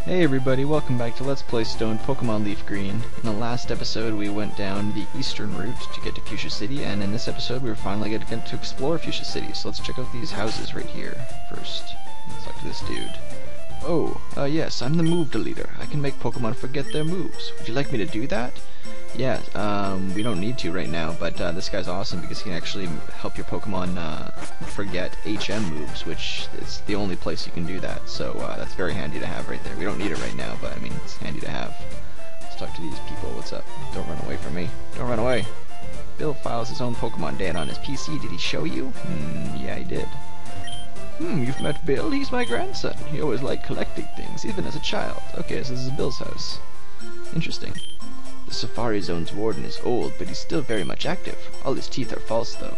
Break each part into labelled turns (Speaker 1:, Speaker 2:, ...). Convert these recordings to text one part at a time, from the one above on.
Speaker 1: Hey everybody, welcome back to Let's Play Stone Pokemon Leaf Green. In the last episode we went down the eastern route to get to Fuschia City, and in this episode we were finally going to get to explore Fuschia City, so let's check out these houses right here first. Let's talk to this dude. Oh, yes, I'm the move deleter. I can make Pokemon forget their moves. Would you like me to do that? Yeah, we don't need to right now, but this guy's awesome because he can actually help your Pokemon forget HM moves, which is the only place you can do that, so that's very handy to have right there. We don't need it right now, but I mean, it's handy to have. Let's talk to these people. What's up? Don't run away from me. Don't run away. Bill files his own Pokemon data on his PC. Did he show you? Yeah, he did. You've met Bill? He's my grandson. He always liked collecting things, even as a child. Okay, so this is Bill's house. Interesting. The Safari Zone's warden is old, but he's still very much active. All his teeth are false, though.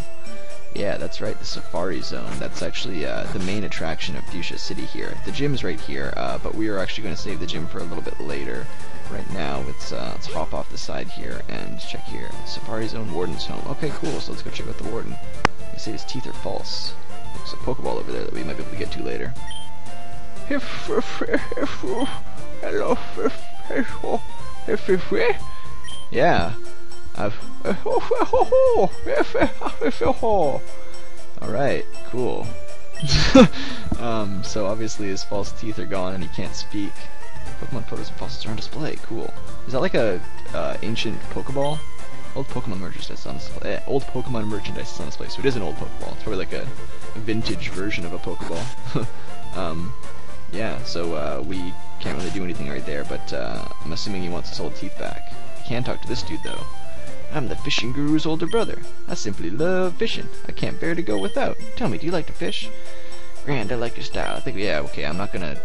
Speaker 1: Yeah, that's right, the Safari Zone. That's actually the main attraction of Fuschia City here. The gym's right here, but we are actually going to save the gym for a little bit later. Right now, let's hop off the side here and check here. Safari Zone Warden's home. Okay, cool, so let's go check out the warden. They say his teeth are false. There's a Pokeball over there that we might be able to get to later. Hello. Yeah. Alright, cool. So obviously his false teeth are gone and he can't speak. Pokemon photos and fossils are on display. Cool. Is that like a ancient Pokeball? Old Pokemon merchandise on display. Old Pokemon merchandise is on display, so it is an old Pokeball. It's probably like a vintage version of a Pokeball. Yeah, so we can't really do anything right there, but I'm assuming he wants his old teeth back. He can talk to this dude, though. I'm the fishing guru's older brother. I simply love fishing. I can't bear to go without. Tell me, do you like to fish? Grand, I like your style. I think, yeah, okay, I'm not gonna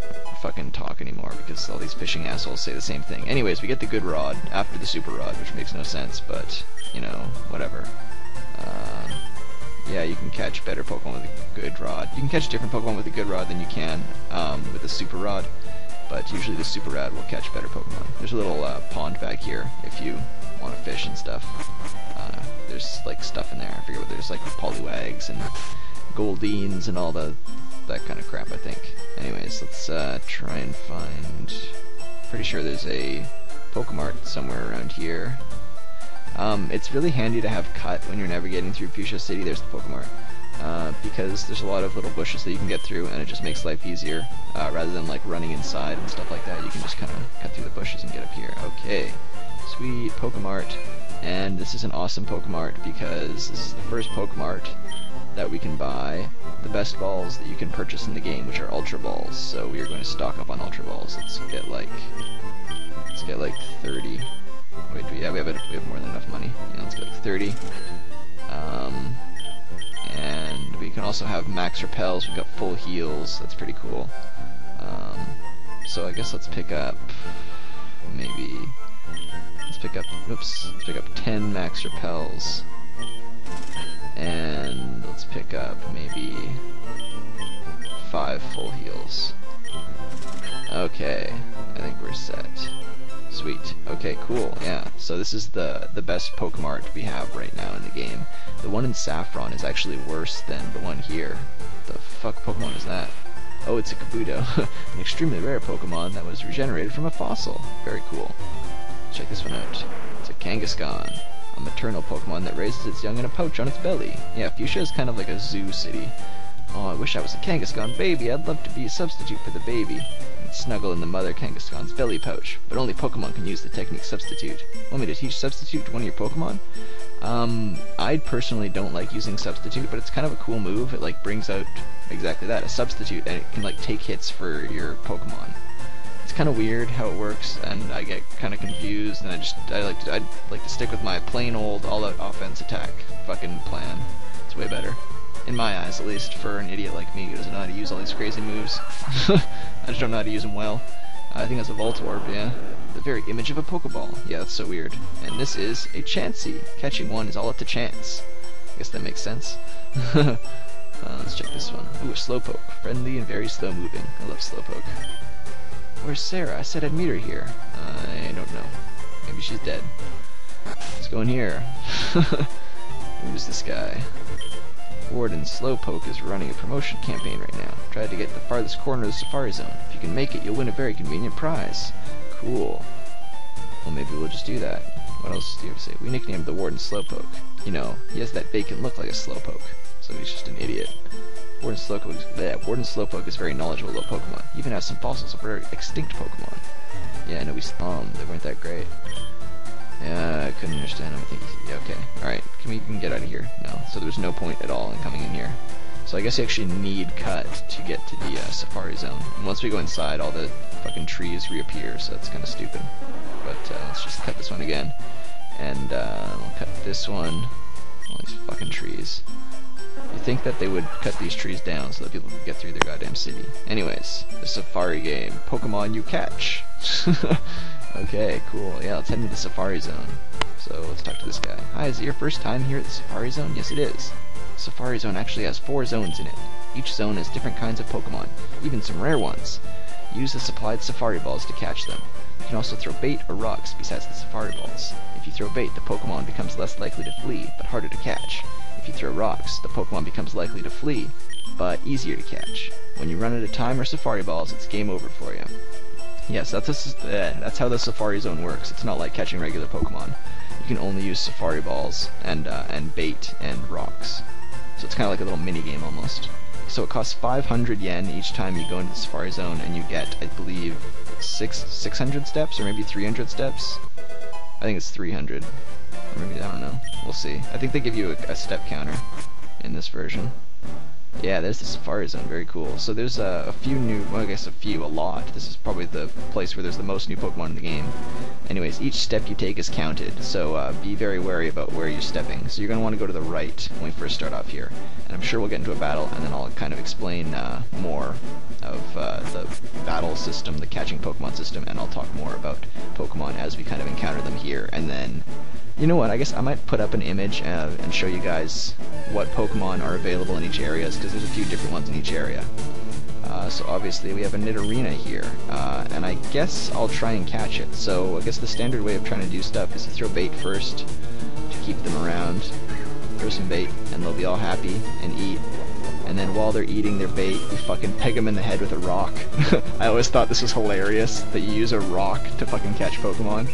Speaker 1: fucking talk anymore because all these fishing assholes say the same thing. Anyways, we get the good rod after the super rod, which makes no sense, but, you know, whatever. Yeah, you can catch better Pokemon with a good rod. You can catch different Pokemon with a good rod than you can with a super rod, but usually the super rod will catch better Pokemon. There's a little pond back here if you want to fish and stuff. There's like stuff in there. I forget what there's like Poliwags and Goldines and all that kind of crap, I think. Anyways, let's try and find. Pretty sure there's a Pokemart somewhere around here. It's really handy to have cut when you're navigating through Fuschia City. There's the Pokemart. Because there's a lot of little bushes that you can get through, and it just makes life easier. Rather than like running inside and stuff like that, you can just kind of cut through the bushes and get up here. Okay, sweet Pokemart. And this is an awesome Pokemart because this is the first Pokemart that we can buy the best balls that you can purchase in the game, which are Ultra Balls. So we are going to stock up on Ultra Balls. Let's get like 30. Wait, yeah, we have more than enough money. Yeah, let's get like 30. And we can also have max repels. We've got full heals. That's pretty cool. So I guess let's pick up maybe. Let's pick up 10 max repels. And let's pick up maybe 5 full heals. Okay, I think we're set. Sweet. Okay, cool. Yeah. So this is the best Pokemart we have right now in the game. The one in Saffron is actually worse than the one here. The fuck Pokemon is that? Oh, it's a Kabuto. An extremely rare Pokemon that was regenerated from a fossil. Very cool. Check this one out. It's a Kangaskhan. A maternal Pokemon that raises its young in a pouch on its belly. Yeah, Fuschia is kind of like a zoo city. Oh, I wish I was a Kangaskhan baby. I'd love to be a substitute for the baby. Snuggle in the mother Kangaskhan's belly pouch, but only Pokemon can use the technique substitute. Want me to teach substitute to one of your Pokemon? I personally don't like using substitute, but it's kind of a cool move. It like brings out exactly that, a substitute, and it can like take hits for your Pokemon. It's kind of weird how it works, and I get kind of confused, and I'd like to stick with my plain old all-out offense attack fucking plan. It's way better. In my eyes, at least, for an idiot like me who doesn't know how to use all these crazy moves. I just don't know how to use them well. I think that's a Voltorb, yeah. The very image of a Pokeball. Yeah, that's so weird. And this is a Chansey. Catching one is all up to chance. I guess that makes sense. Let's check this one. Ooh, a Slowpoke. Friendly and very slow moving. I love Slowpoke. Where's Sarah? I said I'd meet her here. I don't know. Maybe she's dead. Let's go in here. Who's this guy? Warden Slowpoke is running a promotion campaign right now. Try to get to the farthest corner of the Safari Zone. If you can make it, you'll win a very convenient prize. Cool. Well, maybe we'll just do that. What else do you have to say? We nicknamed the Warden Slowpoke. You know, he has that vacant look like a Slowpoke, so he's just an idiot. Warden Slowpoke is very knowledgeable about Pokemon. He even has some fossils of very extinct Pokemon. Yeah, I know we saw them. They weren't that great. Yeah, I couldn't understand him. I think he's... Yeah, okay. Alright, can we get out of here? No. So there's no point at all in coming in here. So I guess you actually need cut to get to the Safari Zone. And once we go inside, all the fucking trees reappear, so that's kind of stupid. But let's just cut this one again. And we'll cut this one. All these fucking trees. You'd think that they would cut these trees down so that people could get through their goddamn city. Anyways, the Safari game. Pokemon you catch. Okay, cool. Yeah, let's head into the Safari Zone. So let's talk to this guy. Hi, is it your first time here at the Safari Zone? Yes, it is. The Safari Zone actually has 4 zones in it. Each zone has different kinds of Pokemon, even some rare ones. Use the supplied Safari Balls to catch them. You can also throw bait or rocks besides the Safari Balls. If you throw bait, the Pokemon becomes less likely to flee, but harder to catch. If you throw rocks, the Pokemon becomes likely to flee, but easier to catch. When you run out of time or Safari Balls, it's game over for you. Yes, that's how the Safari Zone works. It's not like catching regular Pokemon. You can only use Safari Balls and bait and rocks. So it's kind of like a little mini game almost. So it costs 500 yen each time you go into the Safari Zone, and you get, I believe, 600 steps or maybe 300 steps. I think it's 300. Or maybe, I don't know. We'll see. I think they give you a step counter in this version. Yeah, there's the Safari Zone. Very cool. So there's a few new, well, I guess a lot. This is probably the place where there's the most new Pokemon in the game. Anyways, each step you take is counted, so be very wary about where you're stepping. So you're going to want to go to the right when we first start off here. And I'm sure we'll get into a battle, and then I'll kind of explain more of the battle system, the catching Pokemon system, and I'll talk more about Pokemon as we kind of encounter them here. And then, you know what, I guess I might put up an image and show you guys what Pokemon are available in each area, because there's a few different ones in each area. So obviously we have a Nidorina here, and I guess I'll try and catch it. So I guess the standard way of trying to do stuff is to throw bait first to keep them around. Throw some bait, and they'll be all happy and eat. And then while they're eating their bait, you fucking peg them in the head with a rock. I always thought this was hilarious, that you use a rock to fucking catch Pokemon.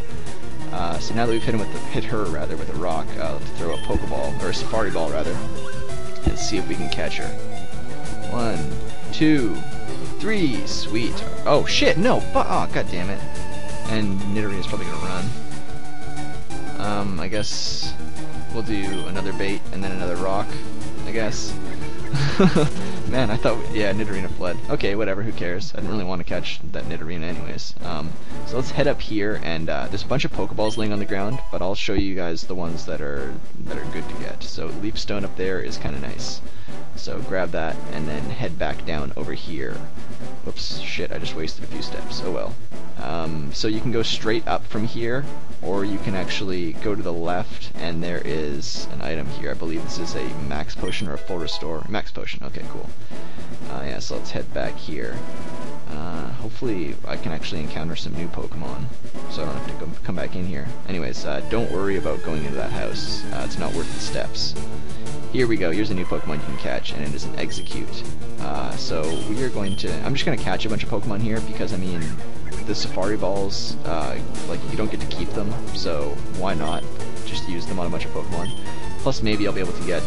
Speaker 1: So now that we've hit her with a rock, let's throw a Pokeball, or a Safari Ball rather, and see if we can catch her. 1, 2, 3, sweet. Oh shit, no! Oh, god damn it. And Nidorina's probably gonna run. I guess we'll do another bait and then another rock, I guess. Man, I thought, yeah, Nidorina fled. Okay, whatever, who cares? I didn't really want to catch that Nidorina anyways. So let's head up here, and there's a bunch of Pokeballs laying on the ground, but I'll show you guys the ones that are good to get. So Leaf Stone up there is kind of nice. So grab that, and then head back down over here. Whoops, shit, I just wasted a few steps. Oh well. So you can go straight up from here, or you can actually go to the left, and there is an item here. I believe this is a Max Potion or a Full Restore. Max Potion, okay, cool. Yeah, so let's head back here. Hopefully I can actually encounter some new Pokemon, so I don't have to come back in here. Anyways, don't worry about going into that house. It's not worth the steps. Here we go, here's a new Pokemon you can catch, and it is an Execute. So we are going to, I'm just going to catch a bunch of Pokemon here, because I mean, the Safari Balls, like, you don't get to keep them, so why not just use them on a bunch of Pokemon. Plus maybe I'll be able to get,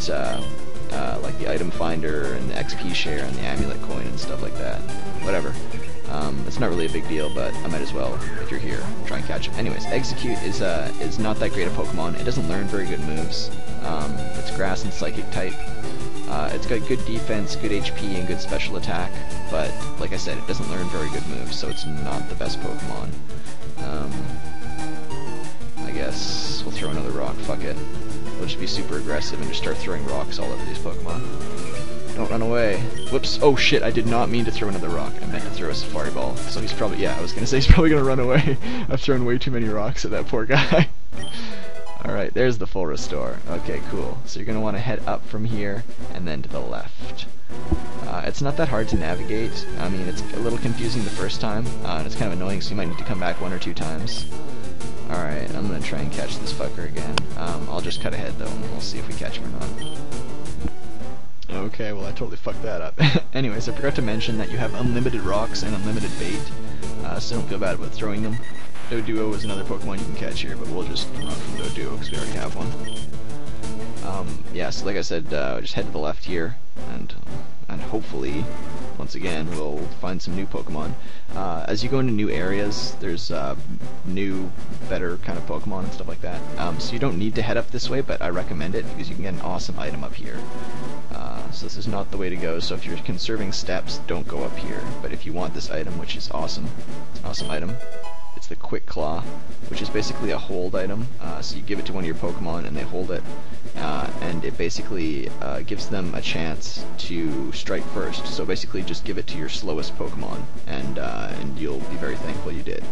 Speaker 1: like the Item Finder, and the XP Share, and the Amulet Coin, and stuff like that. Whatever. It's not really a big deal, but I might as well, if you're here, try and catch him. Anyways, Execute is not that great a Pokemon. It doesn't learn very good moves. It's Grass and Psychic type. It's got good defense, good HP, and good special attack, but like I said, it doesn't learn very good moves, so it's not the best Pokemon. I guess we'll throw another rock, fuck it. We'll just be super aggressive and just start throwing rocks all over these Pokemon. Don't run away. Whoops. Oh shit, I did not mean to throw another rock. I meant to throw a Safari Ball. So he's probably, yeah, I was gonna say he's probably gonna run away. I've thrown way too many rocks at that poor guy. Alright, there's the Full Restore. Okay, cool. So you're gonna want to head up from here, and then to the left. It's not that hard to navigate. I mean, it's a little confusing the first time, and it's kind of annoying, so you might need to come back 1 or 2 times. Alright, I'm gonna try and catch this fucker again. I'll just cut ahead though, and we'll see if we catch him or not. Okay, well I totally fucked that up. Anyways, I forgot to mention that you have unlimited rocks and unlimited bait, so don't feel bad about throwing them. Doduo is another Pokemon you can catch here, but we'll just run from Doduo because we already have one. Yeah, so like I said, just head to the left here, and hopefully, once again, we'll find some new Pokemon. As you go into new areas, there's new, better kind of Pokemon and stuff like that. So you don't need to head up this way, but I recommend it because you can get an awesome item up here. So this is not the way to go, so if you're conserving steps, don't go up here. But if you want this item, which is awesome, it's an awesome item, it's the Quick Claw, which is basically a hold item. So you give it to one of your Pokemon and they hold it, and it basically gives them a chance to strike first. So basically just give it to your slowest Pokemon, and you'll be very thankful you did.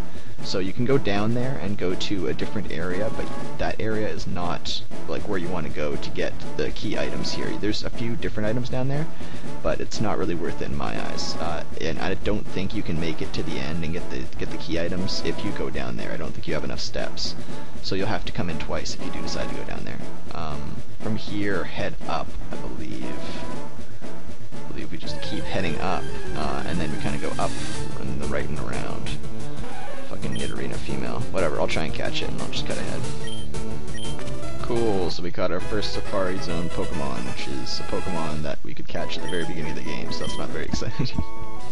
Speaker 1: So you can go down there and go to a different area, but that area is not like where you want to go to get the key items here. There's a few different items down there, but it's not really worth it in my eyes. And I don't think you can make it to the end and get the key items if you go down there. I don't think you have enough steps. So you'll have to come in twice if you do decide to go down there. From here, head up, I believe we just keep heading up, and then we kind of go up in the right and around. Fucking Nidorina female. Whatever, I'll try and catch it and I'll just cut ahead. Cool, so we caught our first Safari Zone Pokemon, which is a Pokemon that we could catch at the very beginning of the game, so that's not very exciting.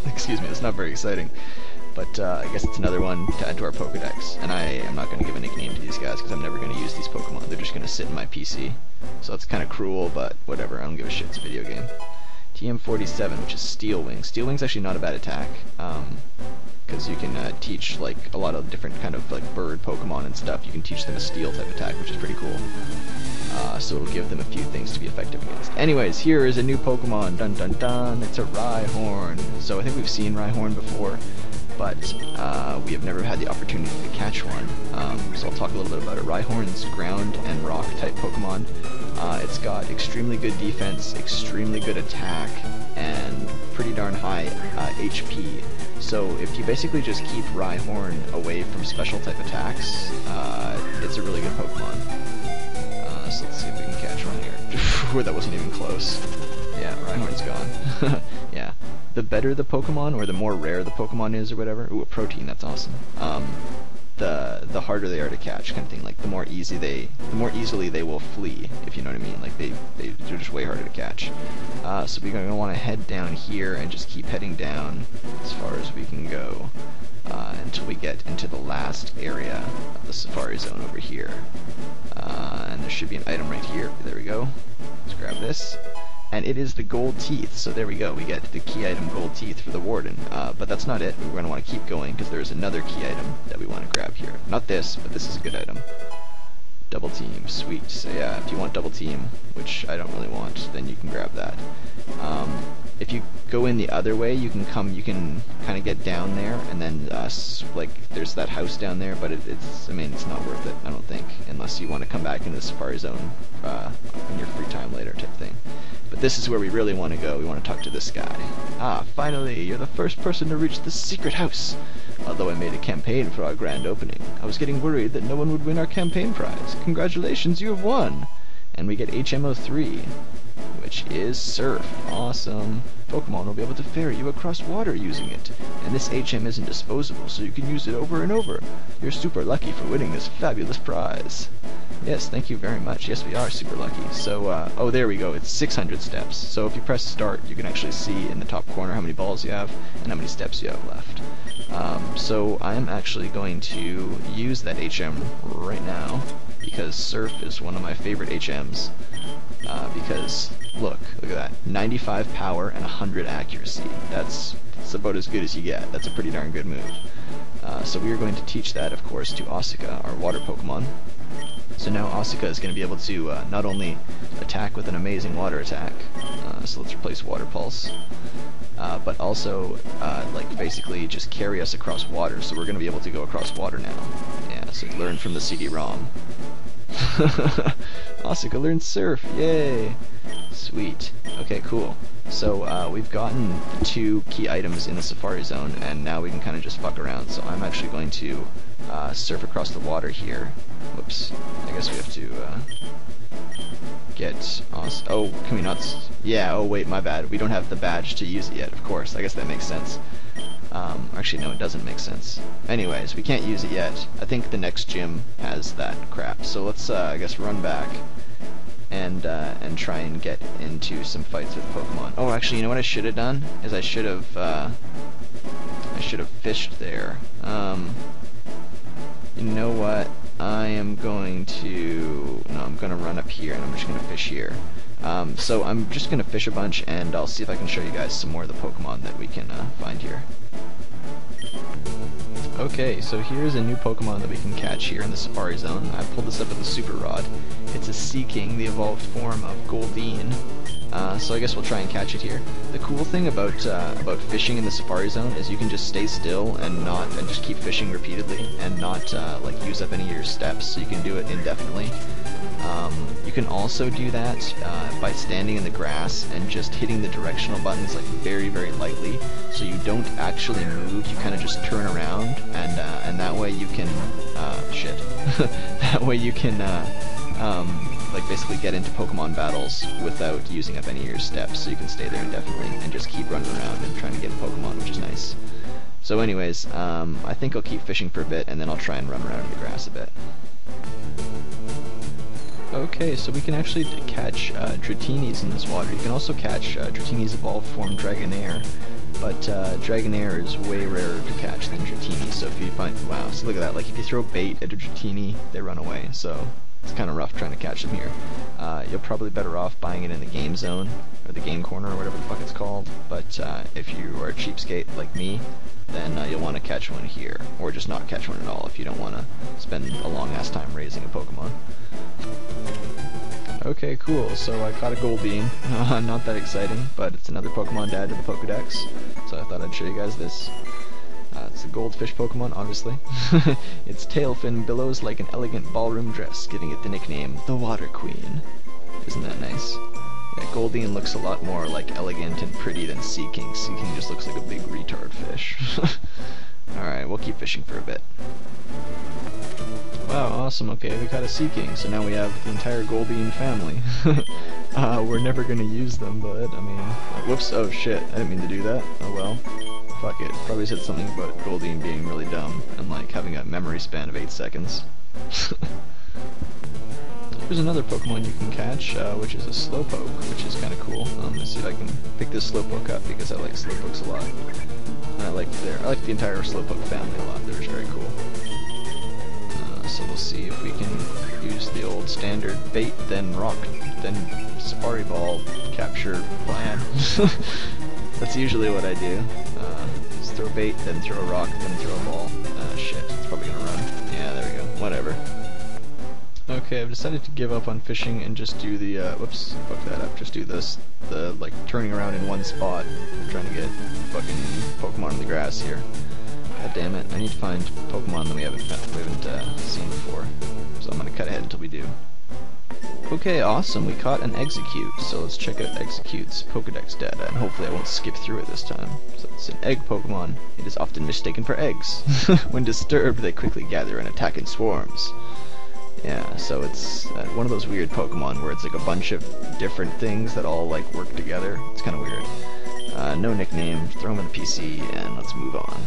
Speaker 1: Excuse me, that's not very exciting. But I guess it's another one to add to our Pokedex. And I am not going to give a nickname to these guys because I'm never going to use these Pokemon. They're just going to sit in my PC. So it's kind of cruel, but whatever, I don't give a shit, it's a video game. TM47, which is Steel Wing. Steel Wing's actually not a bad attack. Because you can teach like a lot of different kind of like bird Pokemon and stuff. You can teach them a steel type attack, which is pretty cool. So it'll give them a few things to be effective against. Anyways, here is a new Pokemon. Dun dun dun. It's a Rhyhorn. So I think we've seen Rhyhorn before, but we have never had the opportunity to catch one. So I'll talk a little bit about it. Rhyhorn's ground and rock type Pokemon. It's got extremely good defense, extremely good attack, and pretty darn high HP. So if you basically just keep Rhyhorn away from special type attacks, it's a really good Pokemon. So let's see if we can catch one here. That wasn't even close. Yeah, Rhyhorn's gone. Yeah. The better the Pokemon, or the more rare the Pokemon is, or whatever. Ooh, a protein, that's awesome. The harder they are to catch, kind of thing. Like the more easily they will flee, if you know what I mean. Like they're just way harder to catch. So we're gonna want to head down here and just keep heading down as far as we can go until we get into the last area of the Safari Zone over here. And there should be an item right here. There we go. Let's grab this. And it is the gold teeth, so there we go, we get the key item gold teeth for the Warden. But that's not it, we're going to want to keep going, because there's another key item that we want to grab here. Not this, but this is a good item. Double team, sweet. So yeah, if you want double team, which I don't really want, then you can grab that. If you go in the other way, you can kind of get down there, and then like there's that house down there, but it's not worth it, I don't think, unless you want to come back into the Safari Zone in your free time later type thing. But this is where we really want to go. We want to talk to this guy. Ah, finally, you're the first person to reach the secret house. Although I made a campaign for our grand opening, I was getting worried that no one would win our campaign prize. Congratulations, you have won! And we get HM03, which is Surf. Awesome. Pokemon will be able to ferry you across water using it. And this HM isn't disposable, so you can use it over and over. You're super lucky for winning this fabulous prize. Yes, thank you very much. Yes, we are super lucky. So, oh, there we go. It's 600 steps. So if you press start, you can actually see in the top corner how many balls you have and how many steps you have left. So I'm actually going to use that HM right now because Surf is one of my favorite HMs. Because, look at that. 95 power and 100 accuracy. That's about as good as you get. That's a pretty darn good move. So we are going to teach that, of course, to Asuka, our water Pokemon. So now Asuka is going to be able to not only attack with an amazing water attack, so let's replace Water Pulse, but also like basically just carry us across water, so we're going to be able to go across water now. Yeah, so learn from the CD-ROM. Asuka learned Surf, yay! Sweet. Okay, cool. So we've gotten the 2 key items in the Safari Zone, and now we can kind of just fuck around. So I'm actually going to surf across the water here. Whoops. I guess we have to get... Oh, can we not... Yeah, oh wait, my bad. We don't have the badge to use it yet, of course. I guess that makes sense. Actually, no, it doesn't make sense. Anyways, we can't use it yet. I think the next gym has that crap. So let's, I guess, run back and try and get into some fights with Pokemon. Oh, actually, you know what I should have done? Is I should have fished there. You know what? I'm going to run up here and I'm just gonna fish here. So I'm just gonna fish a bunch and I'll see if I can show you guys some more of the Pokemon that we can find here. Okay, so here's a new Pokemon that we can catch here in the Safari Zone. I pulled this up with a Super Rod. It's a Seaking, the evolved form of Goldeen. So I guess we'll try and catch it here. The cool thing about fishing in the Safari Zone is you can just stay still and just keep fishing repeatedly and not like use up any of your steps. So you can do it indefinitely. You can also do that by standing in the grass and just hitting the directional buttons like very, very lightly, so you don't actually move. You kind of just turn around, and that way you can that way you can like basically get into Pokemon battles without using up any of your steps. So you can stay there indefinitely and just keep running around and trying to get Pokemon, which is nice. So anyways, I think I'll keep fishing for a bit and then I'll try and run around in the grass a bit. Okay, so we can actually catch Dratini's in this water. You can also catch Dratini's evolved form Dragonair, but Dragonair is way rarer to catch than Dratini. So if you find, wow, so look at that, like if you throw bait at a Dratini, they run away, so it's kind of rough trying to catch them here. You're probably better off buying it in the game zone, or the game corner, or whatever the fuck it's called, but if you are a cheapskate like me, then you'll want to catch one here, or just not catch one at all if you don't want to spend a long ass time raising a Pokemon. Okay, cool, so I caught a Goldeen. Not that exciting, but it's another Pokemon to add to the Pokedex, so I thought I'd show you guys this. It's a goldfish Pokemon, obviously. Its tail fin billows like an elegant ballroom dress, giving it the nickname, the Water Queen. Isn't that nice? Yeah, Goldeen looks a lot more like elegant and pretty than Seaking. Seaking just looks like a big retard fish. Alright, we'll keep fishing for a bit. Wow, awesome, okay, we caught a Seaking, so now we have the entire Goldeen family. We're never gonna use them, but, I mean, whoops, oh shit, I didn't mean to do that, oh well. Fuck it, probably said something about Goldeen being really dumb, and like having a memory span of 8 seconds. There's another Pokemon you can catch, which is a Slowpoke, which is kinda cool. Let's see if I can pick this Slowpoke up, because I like Slowpokes a lot. And I like the entire Slowpoke family a lot, they're just very cool. So we'll see if we can use the old standard bait, then rock, then Safari Ball capture plan. That's usually what I do. Just throw bait, then throw a rock, then throw a ball. Shit, it's probably gonna run. Yeah, there we go. Whatever. Okay, I've decided to give up on fishing and just do the, whoops, fuck that up. Just do this, like, turning around in one spot. I'm trying to get fucking Pokemon in the grass here. God damn it, I need to find Pokemon that we haven't seen before. So I'm gonna cut ahead until we do. Okay, awesome, we caught an Execute, so let's check out Execute's Pokedex data, and hopefully I won't skip through it this time. So it's an egg Pokemon. It is often mistaken for eggs. When disturbed, they quickly gather and attack in swarms. Yeah, so it's one of those weird Pokemon where it's like a bunch of different things that all like work together. It's kind of weird. No nickname, throw them in the PC, and let's move on.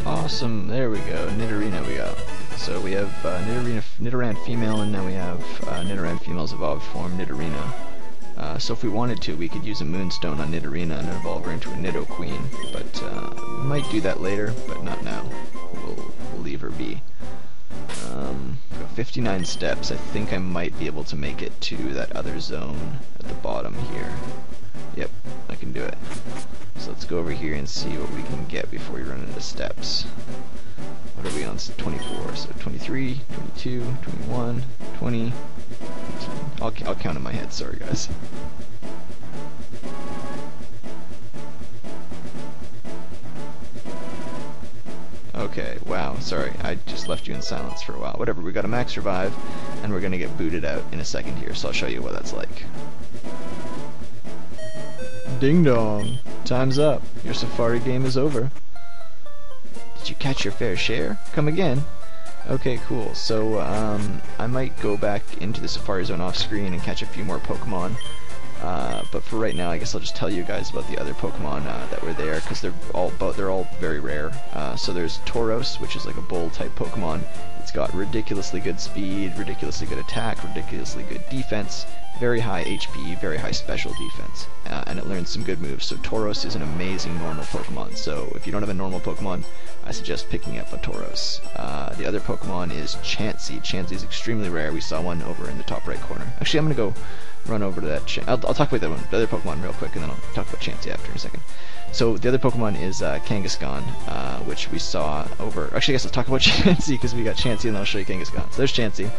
Speaker 1: Awesome, there we go, Nidorina we got. So we have Nidoran female, and now we have Nidoran female's evolved form, Nidorina. So if we wanted to, we could use a Moonstone on Nidorina and evolve her into a Nidoqueen, but we might do that later, but not now. We'll leave her be. 59 steps. I think I might be able to make it to that other zone at the bottom here. Yep, I can do it. So let's go over here and see what we can get before we run into steps. What are we on? 24, so 23, 22, 21, 20, I'll count in my head, sorry guys. Okay, wow, sorry, I just left you in silence for a while. Whatever, we got a max revive, and we're gonna get booted out in a second here, so I'll show you what that's like. Ding dong, time's up. Your safari game is over. Did you catch your fair share? Come again. Okay, cool. So, I might go back into the Safari Zone off screen and catch a few more Pokemon. But for right now, I guess I'll just tell you guys about the other Pokemon that were there, because they're all very rare. So there's Tauros, which is like a bull type Pokemon. It's got ridiculously good speed, ridiculously good attack, ridiculously good defense, very high HP, very high special defense, and it learns some good moves. So Tauros is an amazing normal Pokemon. So if you don't have a normal Pokemon, I suggest picking up a Tauros. The other Pokemon is Chansey. Chansey is extremely rare. We saw one over in the top right corner. Actually, I'm going to go run over to that. I'll talk about the other Pokemon real quick, and then I'll talk about Chansey after in a second. So the other Pokemon is Kangaskhan, which we saw over... Actually, I guess let's talk about Chansey, because we got Chansey, and then I'll show you Kangaskhan. So there's Chansey.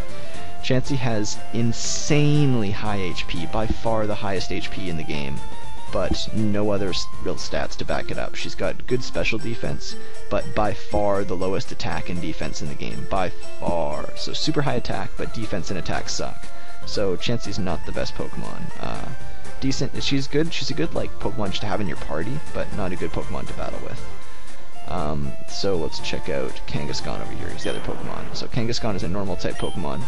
Speaker 1: Chansey has insanely high HP, by far the highest HP in the game, but no other real stats to back it up. She's got good special defense, but by far the lowest attack and defense in the game, by far. So super high attack, but defense and attack suck. So Chansey's not the best Pokemon. Decent, she's good. She's a good like Pokemon just to have in your party, but not a good Pokemon to battle with. So let's check out Kangaskhan over here. He's the other Pokemon. So Kangaskhan is a normal type Pokemon,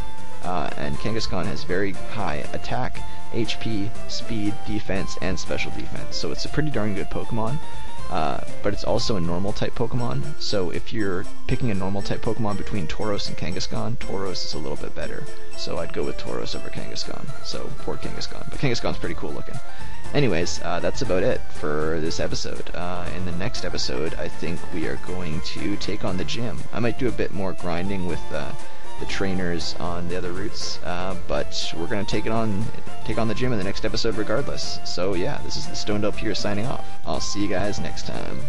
Speaker 1: and Kangaskhan has very high attack, HP, speed, defense, and special defense. So it's a pretty darn good Pokemon. But it's also a normal type Pokemon, so if you're picking a normal type Pokemon between Tauros and Kangaskhan, Tauros is a little bit better. So I'd go with Tauros over Kangaskhan. So poor Kangaskhan, but Kangaskhan's pretty cool looking. Anyways, that's about it for this episode. In the next episode, I think we are going to take on the gym. I might do a bit more grinding with the trainers on the other routes, but we're going to take on the gym in the next episode regardless. So yeah, this is the Stoned Up here signing off. I'll see you guys next time.